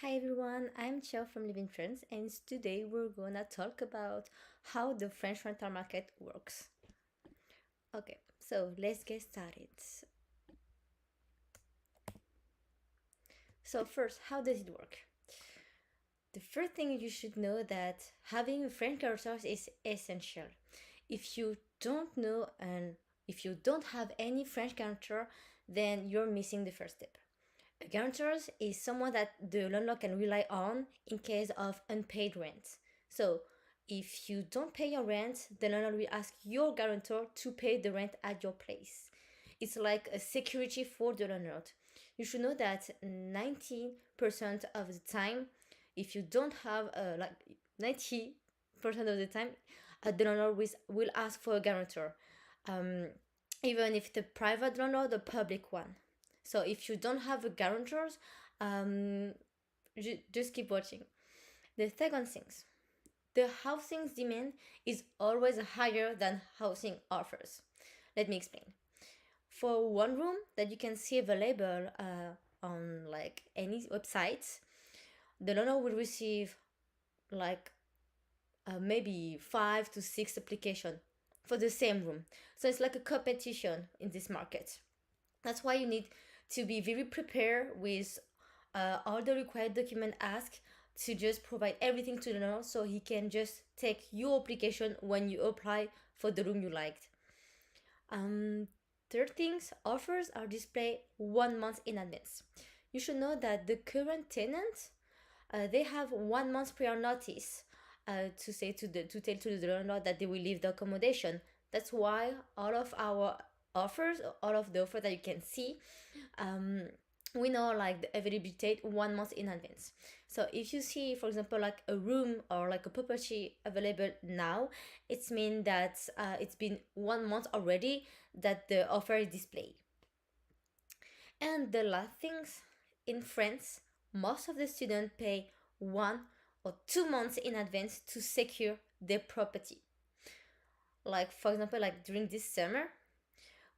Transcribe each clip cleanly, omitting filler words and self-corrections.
Hi everyone, I'm Chio from Livinfrance, and today we're gonna talk about how the French rental market works. Okay, so let's get started. So first, how does it work? The first thing you should know that having a French guarantor is essential. If you don't know and if you don't have any French guarantor, then you're missing the first step. A guarantor is someone that the landlord can rely on in case of unpaid rent. So, if you don't pay your rent, the landlord will ask your guarantor to pay the rent at your place. It's like a security for the landlord. You should know that 90% of the time, if you don't have 90% of the time, the landlord will ask for a guarantor, um, even if the private landlord or the public one. So if you don't have a guarantors, um, just keep watching. The second things, the housing demand is always higher than housing offers. Let me explain. For one room that you can see available on like any website, the landlord will receive like maybe 5 to 6 application for the same room. So it's like a competition in this market. That's why you need to be very prepared with all the required document asked to just provide everything to the landlord so he can just take your application when you apply for the room you liked. Um, Third things, offers are displayed 1 month in advance. You should know that the current tenant they have 1 month prior notice to tell to the landlord that they will leave the accommodation. That's why all of our offers, all of the offers that you can see, um, we know like the availability date 1 month in advance. So if you see, for example, like a room or like a property available now, it's mean that it's been 1 month already that the offer is displayed. And the last things, in France, most of the students pay 1 or 2 months in advance to secure their property. Like for example, like during this summer,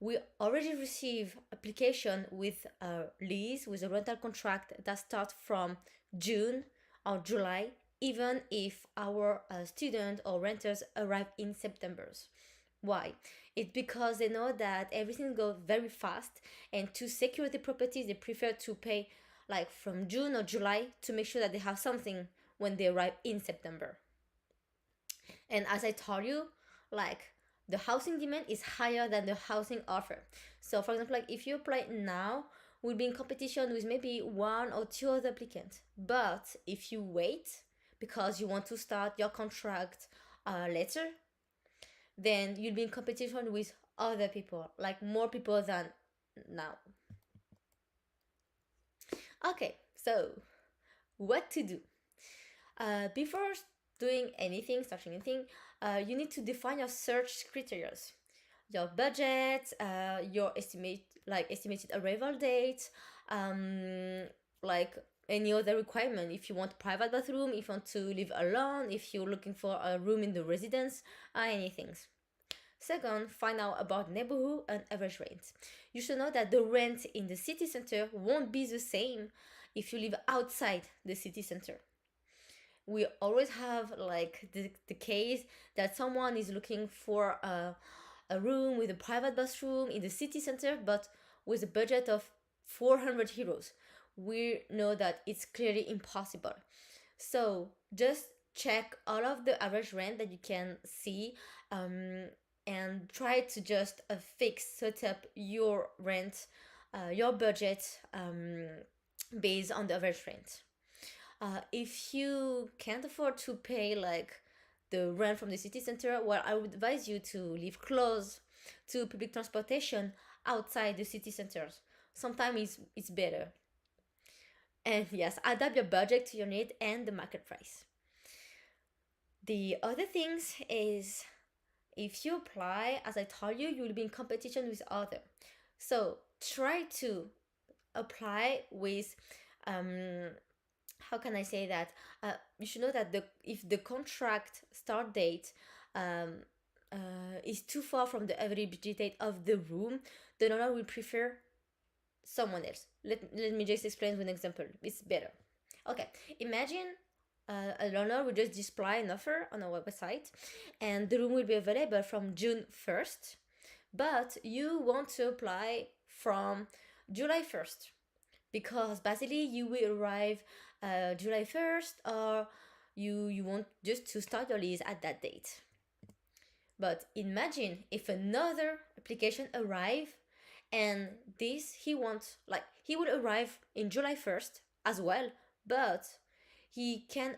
we already receive application with a lease with a rental contract that starts from June or July, even if our student or renters arrive in September. Why? It's because they know that everything goes very fast, and to secure the properties, they prefer to pay like from June or July to make sure that they have something when they arrive in September. And as I told you, like the housing demand is higher than the housing offer. So, for example, like if you apply now, we'll be in competition with maybe 1 or 2 other applicants. But if you wait because you want to start your contract later, then you'll be in competition with other people, like more people than now. Okay, so what to do? Before doing anything, starting anything, you need to define your search criteria, your budget, your estimated arrival date, like any other requirement. If you want private bathroom, if you want to live alone, if you're looking for a room in the residence, anything. Second, find out about neighborhood and average rent. You should know that the rent in the city center won't be the same if you live outside the city center. We always have like the case that someone is looking for a room with a private bathroom in the city center, but with a budget of 400 euros. We know that it's clearly impossible. So just check all of the average rent that you can see, and try to just set up your rent, your budget, based on the average rent. If you can't afford to pay like the rent from the city center, well, I would advise you to live close to public transportation outside the city centers. Sometimes it's better. And yes, adapt your budget to your need and the market price. The other things is if you apply, as I told you, you will be in competition with other. So try to apply with how can I say that? You should know that if the contract start date um, is too far from the availability date of the room, the landlord will prefer someone else. Let me just explain with an example. It's better. Okay, imagine a learner will just display an offer on our website, and the room will be available from June 1st, but you want to apply from July 1st because basically you will arrive July 1st, or you want just to start your lease at that date. But imagine if another application arrive, and this he would arrive in July 1st as well, but he can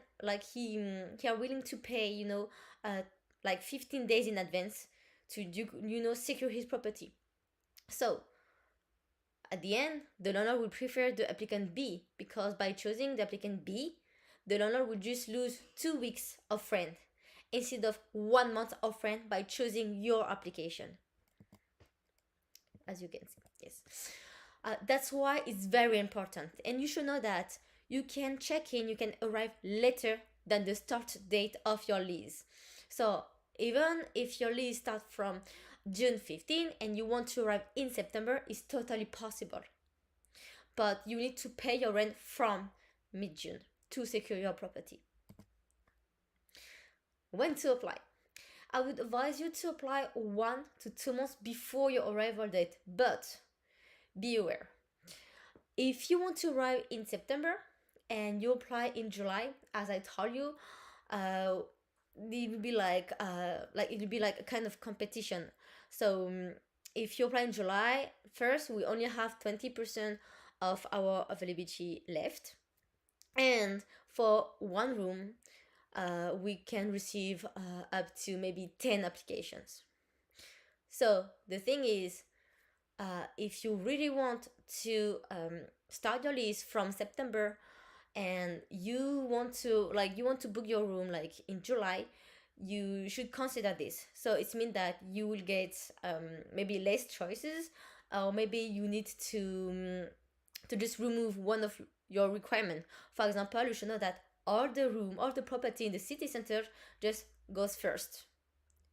he are willing to pay, like 15 days in advance to secure his property. So at the end, the learner would prefer the applicant B, because by choosing the applicant B, the learner would just lose 2 weeks of rent instead of 1 month of rent by choosing your application. As you can see, yes. That's why it's very important, and you should know that you can check in, you can arrive later than the start date of your lease. So even if your lease starts from June 15 and you want to arrive in September, it's totally possible. But you need to pay your rent from mid-June to secure your property. When to apply? I would advise you to apply 1 to 2 months before your arrival date, but be aware. If you want to arrive in September and you apply in July, as I told you, it will be like it will be like a kind of competition. So if you apply in July, first we only have 20% of our availability left, and for one room, we can receive up to maybe 10 applications. So the thing is, if you really want to start your lease from September, and you want to book your room like in July, you should consider this. So it means that you will get maybe less choices, or maybe you need to just remove one of your requirement. For example, you should know that all the property in the city center just goes first,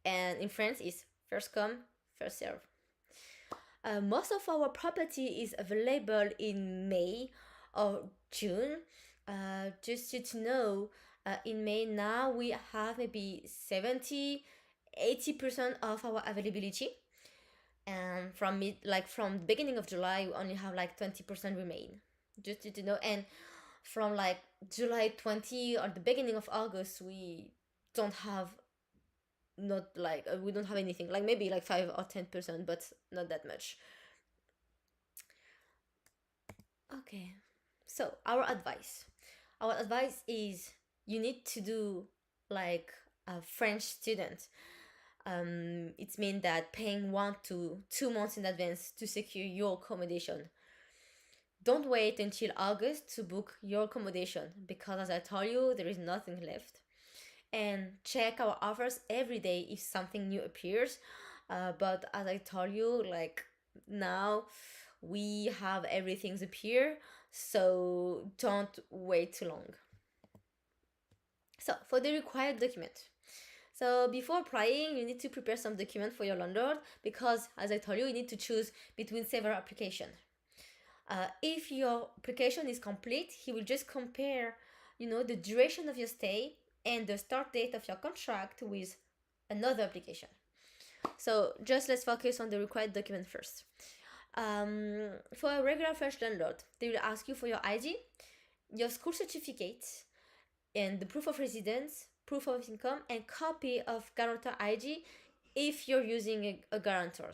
and in France is first come first serve. Most of our property is available in May or June. Just you to know, in May now we have maybe 70-80% of our availability, and from from the beginning of July we only have like 20% remain. Just you to know, and from like July 20 or the beginning of August we don't have not like we don't have anything, like maybe like 5 or 10%, but not that much. Okay, so our advice is you need to do like a French student. It means that paying 1 to 2 months in advance to secure your accommodation. Don't wait until August to book your accommodation, because as I told you, there is nothing left. And check our offers every day if something new appears. But as I told you, like now we have everything's appear, so don't wait too long. So for the required document. So before applying, you need to prepare some document for your landlord, because as I told you, you need to choose between several applications. If your application is complete, he will just compare, the duration of your stay and the start date of your contract with another application. So just let's focus on the required document first. For a regular French landlord, they will ask you for your ID, your school certificate, and the proof of residence, proof of income, and copy of guarantor ID if you're using a guarantor.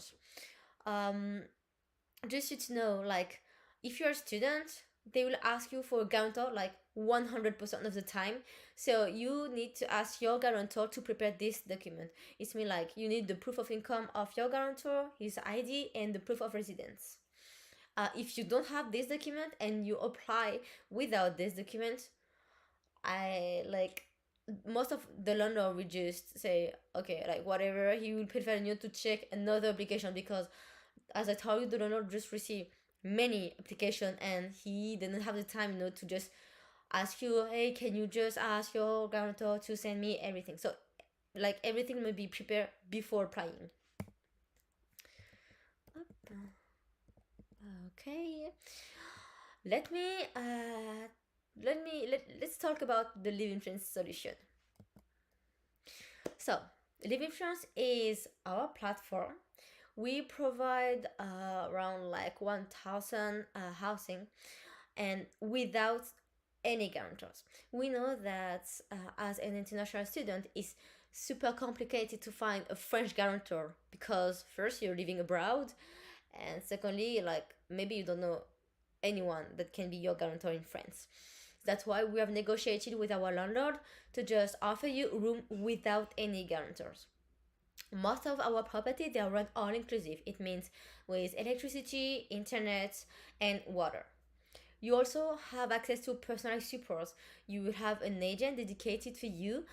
Just you to know, like, if you're a student, they will ask you for a guarantor like 100% of the time. So you need to ask your guarantor to prepare this document. It's mean like you need the proof of income of your guarantor, his ID, and the proof of residence. If you don't have this document and you apply without this document, I like most of the landlord will just say, okay, like whatever. He will prefer you to check another application, because as I told you, the landlord just received many applications and he didn't have the time, to just ask you, hey, can you just ask your guarantor to send me everything? So like everything may be prepared before applying. Okay, let me Let's talk about the Livinfrance solution. So, Livinfrance is our platform. We provide around like 1,000 housing, and without any guarantors. We know that as an international student, it's super complicated to find a French guarantor because first you're living abroad, and secondly, like maybe you don't know anyone that can be your guarantor in France. That's why we have negotiated with our landlord to just offer you a room without any guarantors. Most of our property they are run all inclusive. It means with electricity, internet, and water. You also have access to personalized support. You will have an agent dedicated to you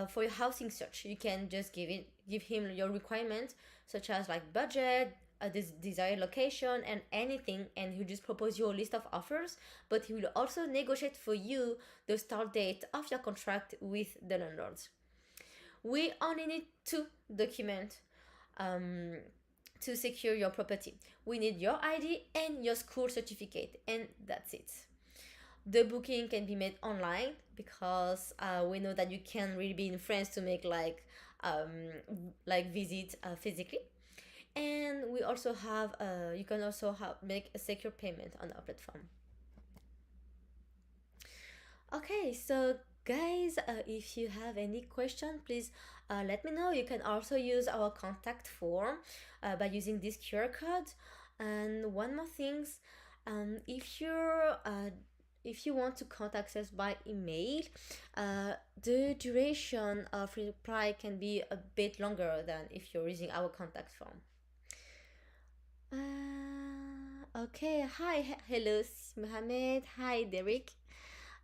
for your housing search. You can just give him your requirements, such as like budget, a desired location, and anything, and he'll just propose you a list of offers. But he will also negotiate for you the start date of your contract with the landlords. We only need two documents um, to secure your property. We need your ID and your school certificate, and that's it. The booking can be made online because we know that you can't really be in France to make like visit physically. And we also have you can also make a secure payment on our platform. Okay, so guys, if you have any question, please let me know. You can also use our contact form by using this QR code. And one more things, if you're if you want to contact us by email, the duration of reply can be a bit longer than if you're using our contact form. Okay, hi, hello, Mohammed. Hi, Derek.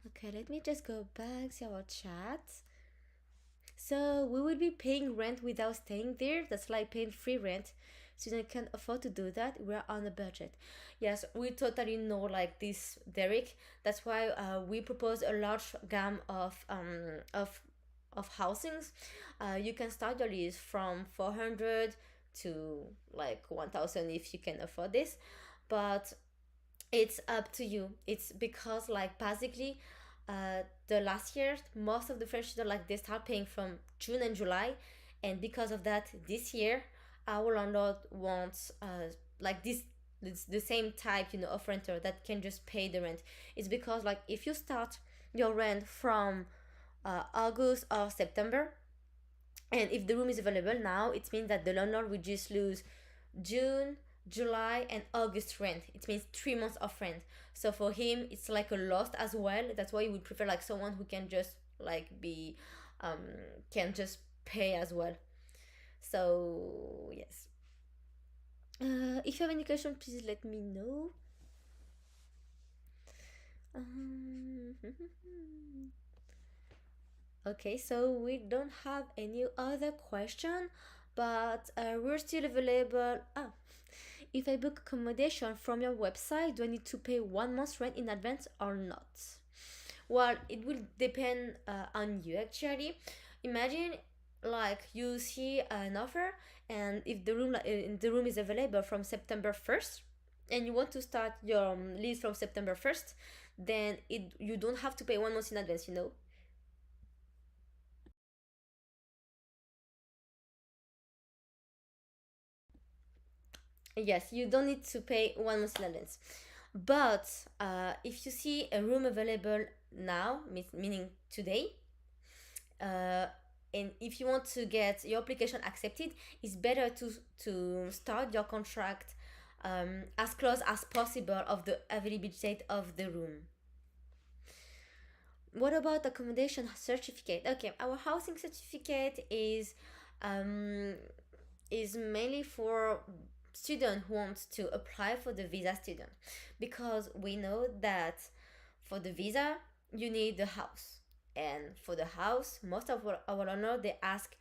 Okay, let me just go back to our chat. So we will be paying rent without staying there. That's like paying free rent. Students can't afford to do that. We're on a budget. Yes, we totally know like this, Derek. That's why we propose a large gamut of housings. You can start your lease from 400 to like 1,000 if you can afford this, but it's up to you. It's because like basically the last year most of the French students like they start paying from June and July, and because of that this year our landlord wants like this it's the same type of renter that can just pay the rent. It's because like if you start your rent from August or September, and if the room is available now, it means that the landlord will just lose June, July, and August rent. It means 3 months of rent. So for him, it's like a loss as well. That's why he would prefer like someone who can just like be, um, can just pay as well. So yes. If you have any question, please let me know. Um, Okay, so we don't have any other question, but we're still available. If I book accommodation from your website, do I need to pay 1 month's rent in advance or not? Well, it will depend on you actually. Imagine like you see an offer, and if the room is available from September 1st, and you want to start your lease from September 1st, then you don't have to pay 1 month in advance. Yes, you don't need to pay 1 month in advance. But if you see a room available now, meaning today, uh, and if you want to get your application accepted, it's better to start your contract as close as possible of the availability date of the room. What about accommodation certificate? Okay, our housing certificate um, is mainly for student who wants to apply for the visa student, because we know that for the visa you need the house, and for the house most of our owner they ask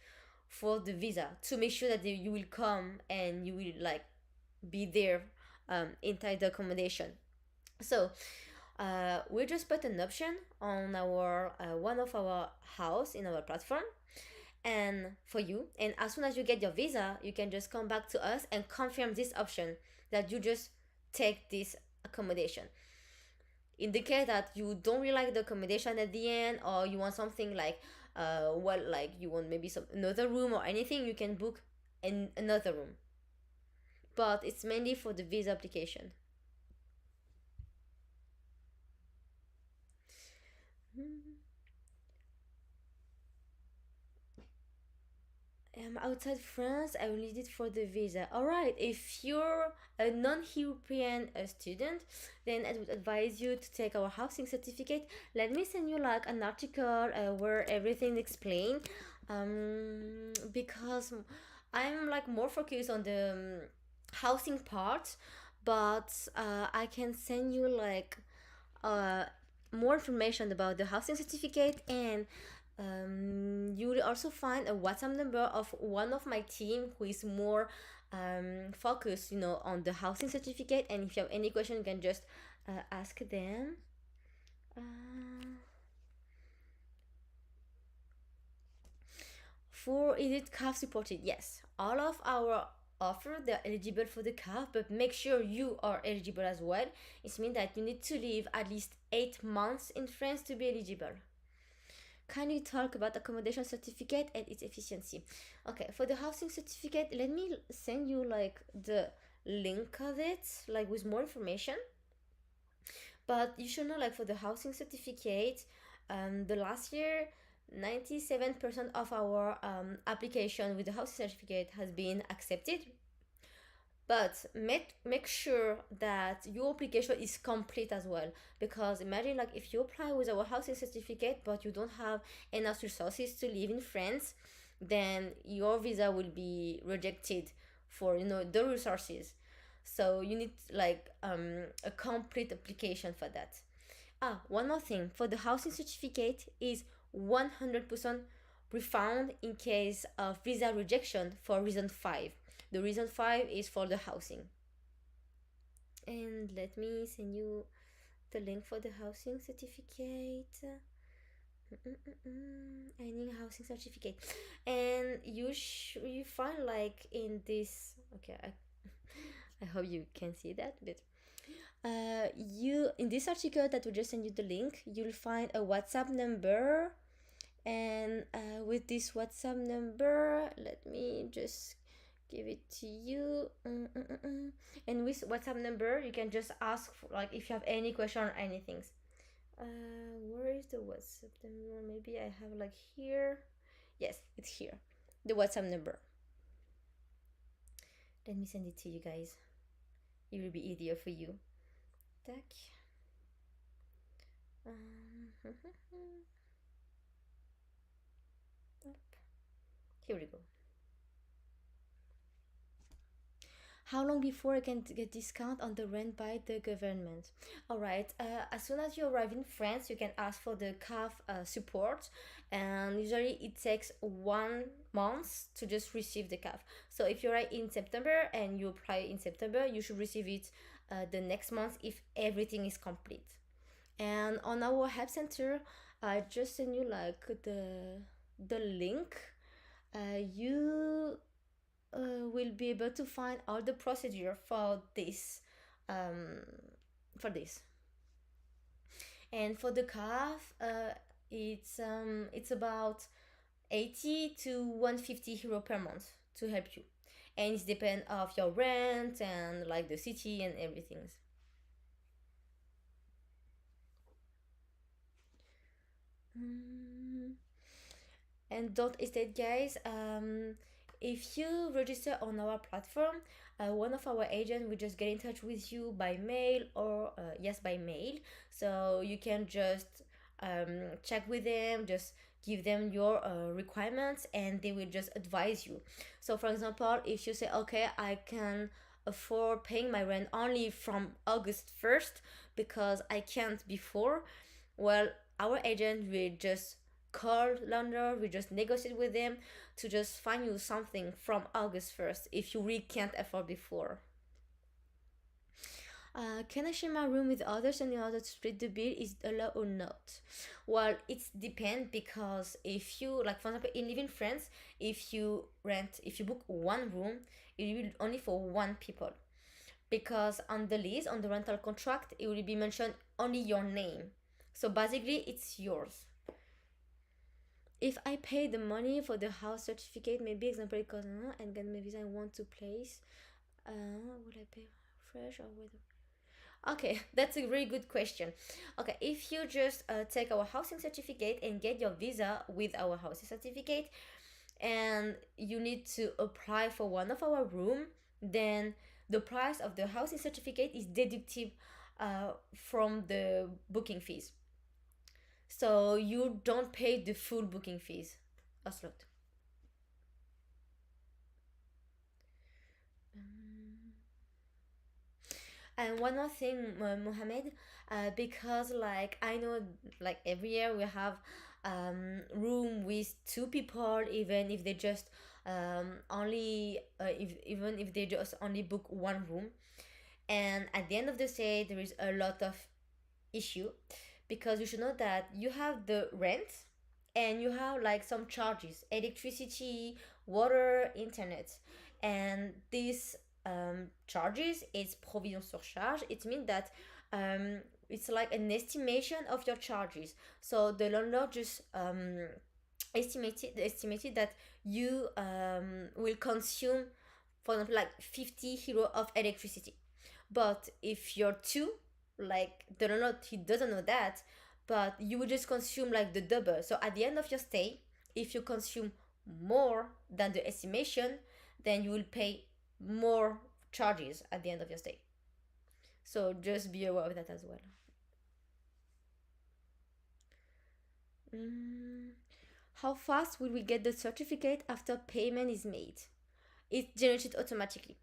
for the visa to make sure that you will come and you will like be there inside the accommodation. So we just put an option on our one of our house in our platform and for you, and as soon as you get your visa you can just come back to us and confirm this option that you just take this accommodation. In the case that you don't really like the accommodation at the end, or you want something like like you want maybe some another room or anything, you can book another room, but it's mainly for the visa application. Outside France, I will need it for the visa. All right, if you're a non-European student, then I would advise you to take our housing certificate. Let me send you like an article where everything explained. Because I'm like more focused on the housing part, but I can send you like uh, more information about the housing certificate, and you will also find a WhatsApp number of one of my team who is more focused, on the housing certificate. And if you have any question, you can just ask them. Uh, for is it CAF supported? Yes, all of our offer they're eligible for the CAF, but make sure you are eligible as well. It means that you need to live at least 8 months in France to be eligible. Can you talk about accommodation certificate and its efficiency? Okay, for the housing certificate, let me send you like the link of it, like with more information. But you should know, like for the housing certificate, the last year, 97% of our application with the housing certificate has been accepted. But make sure that your application is complete as well, because imagine like if you apply with our housing certificate but you don't have enough resources to live in France, then your visa will be rejected for the resources. So you need like a complete application for that. One more thing, for the housing certificate is 100% refund in case of visa rejection for reason 5. The reason 5 is for the housing. And let me send you the link for the housing certificate. I need a housing certificate. And you find like in this. Okay, I hope you can see that, but you in this article that will just send you the link, you'll find a WhatsApp number, and with this WhatsApp number, let me just give it to you. And with WhatsApp number, you can just ask for, like if you have any question or anything. Where is the WhatsApp number? Maybe I have like here. Yes, it's here. The WhatsApp number. Let me send it to you guys. It will be easier for you. Tac. Here we go. How long before I can get discount on the rent by the government? All right, as soon as you arrive in France, you can ask for the CAF support, and usually it takes 1 month to just receive the CAF. So if you arrive in September and you apply in September, you should receive it the next month if everything is complete. And on our help center, I just send you like the link. You will be able to find all the procedure for this. Um, for this. And for the calf, it's about 80 to 150 euro per month to help you, and it depends of your rent and like the city and everything. Mm. And don't hesitate, guys. If you register on our platform, one of our agents will just get in touch with you by mail, or yes, by mail. So you can just check with them, just give them your requirements, and they will just advise you. So for example, if you say, okay, I can afford paying my rent only from August 1st because I can't before, well, our agent will just call landlord, we just negotiate with them to just find you something from August 1st if you really can't afford before. Can I share my room with others and in order to split the bill, is it allowed or not? Well, it's depend, because if you, like for example, in Livinfrance, if you book one room, it will be only for one people. because on the lease, on the rental contract, it will be mentioned only your name. So basically, it's yours. If I pay the money for the house certificate, maybe example because and then maybe I want to place, will I pay fresh or with? Okay, that's a very good question. Okay, if you just take our housing certificate and get your visa with our housing certificate, and you need to apply for one of our room, then the price of the housing certificate is deductive from the booking fees. So you don't pay the full booking fees. Oslot. And one more thing, Mohammed, because like I know, like every year we have room with two people, even if they just only if even if they just only book one room, and at the end of the day there is a lot of issue, because you should know that you have the rent and you have like some charges, electricity, water, internet, and these charges is provision surcharge. It means that um, it's like an estimation of your charges. So the landlord just estimated that you will consume, for example, like 50 euro of electricity. But if you're two, like the landlord, he doesn't know that, but you will just consume like the double. So at the end of your stay, if you consume more than the estimation, then you will pay more charges at the end of your stay. So just be aware of that as well. Mm, how fast will we get the certificate after payment is made? It's generated automatically.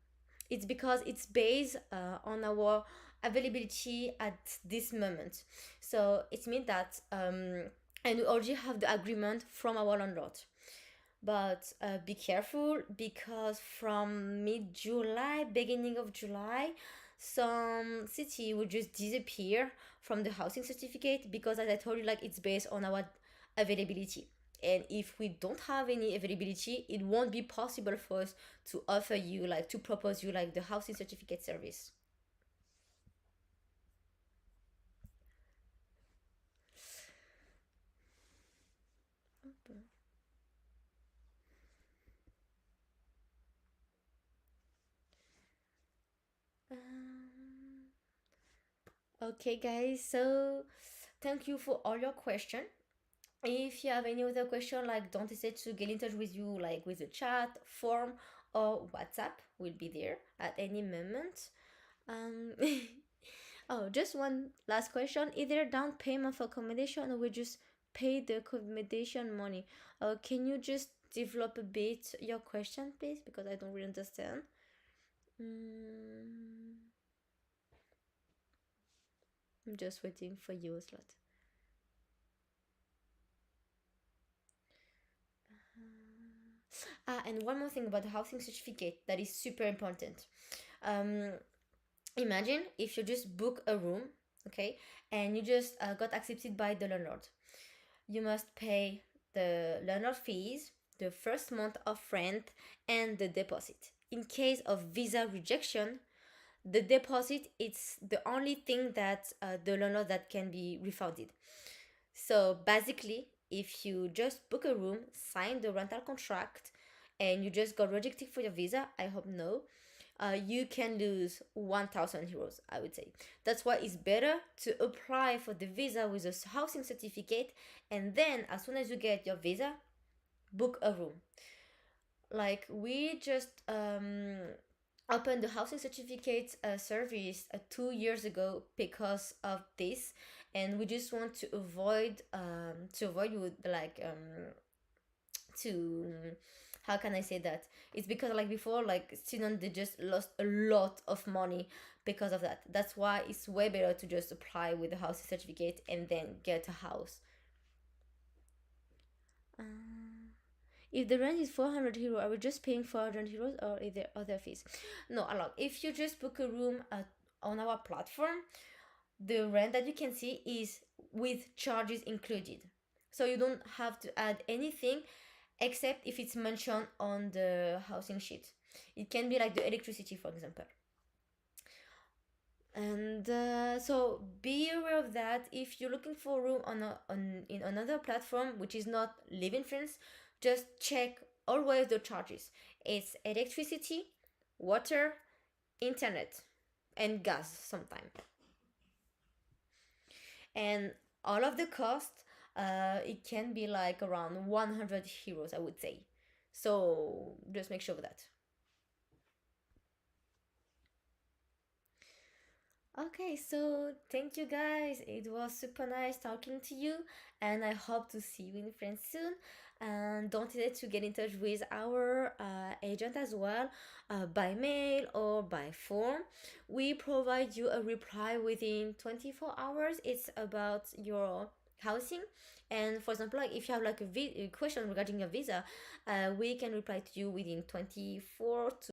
It's because it's based on our availability at this moment. So it means that, and we already have the agreement from our landlord. But be careful, because from mid July, beginning of July, some city will just disappear from the housing certificate, because as I told you, like it's based on our availability. And if we don't have any availability, it won't be possible for us to offer you, like to propose you like the housing certificate service. Um, okay, guys. So thank you for all your questions. If you have any other question, like don't hesitate to get in touch with you, like with the chat, form, or WhatsApp. Will be there at any moment. Um, oh, just one last question. Either down payment for accommodation, or we just pay the accommodation money. Can you just develop a bit your question, please? Because I don't really understand. Mm, I'm just waiting for you a slot. And one more thing about the housing certificate that is super important. Um, Imagine if you just book a room, okay, and you just got accepted by the landlord. You must pay the landlord fees, the first month of rent, and the deposit. In case of visa rejection, the deposit it's the only thing that the landlord that can be refunded. So basically, if you just book a room, sign the rental contract, and you just got rejected for your visa, I hope no, you can lose 1,000 euros, I would say. That's why it's better to apply for the visa with a housing certificate, and then as soon as you get your visa, book a room. Like we just opened the housing certificate service 2 years ago because of this, and we just want to avoid with like to how can I say that? It's because like before, like students they just lost a lot of money because of that. That's why it's way better to just apply with the housing certificate and then get a house. Uh, if the rent is 400 euro, are we just paying 400 euros, or is there other fees? No, allow. If you just book a room on our platform, the rent that you can see is with charges included. So you don't have to add anything except if it's mentioned on the housing sheet. It can be like the electricity, for example. And so be aware of that. If you're looking for a room on in another platform which is not Livinfrance, just check always the charges. It's electricity, water, internet, and gas sometimes. And all of the cost, it can be like around 100 euros, I would say. So just make sure of that. Okay, so thank you guys. It was super nice talking to you, and I hope to see you in France soon. And don't hesitate to get in touch with our agent as well, by mail or by phone. We provide you a reply within 24 hours. It's about your housing. And for example, like if you have like a question regarding a visa, we can reply to you within 24 to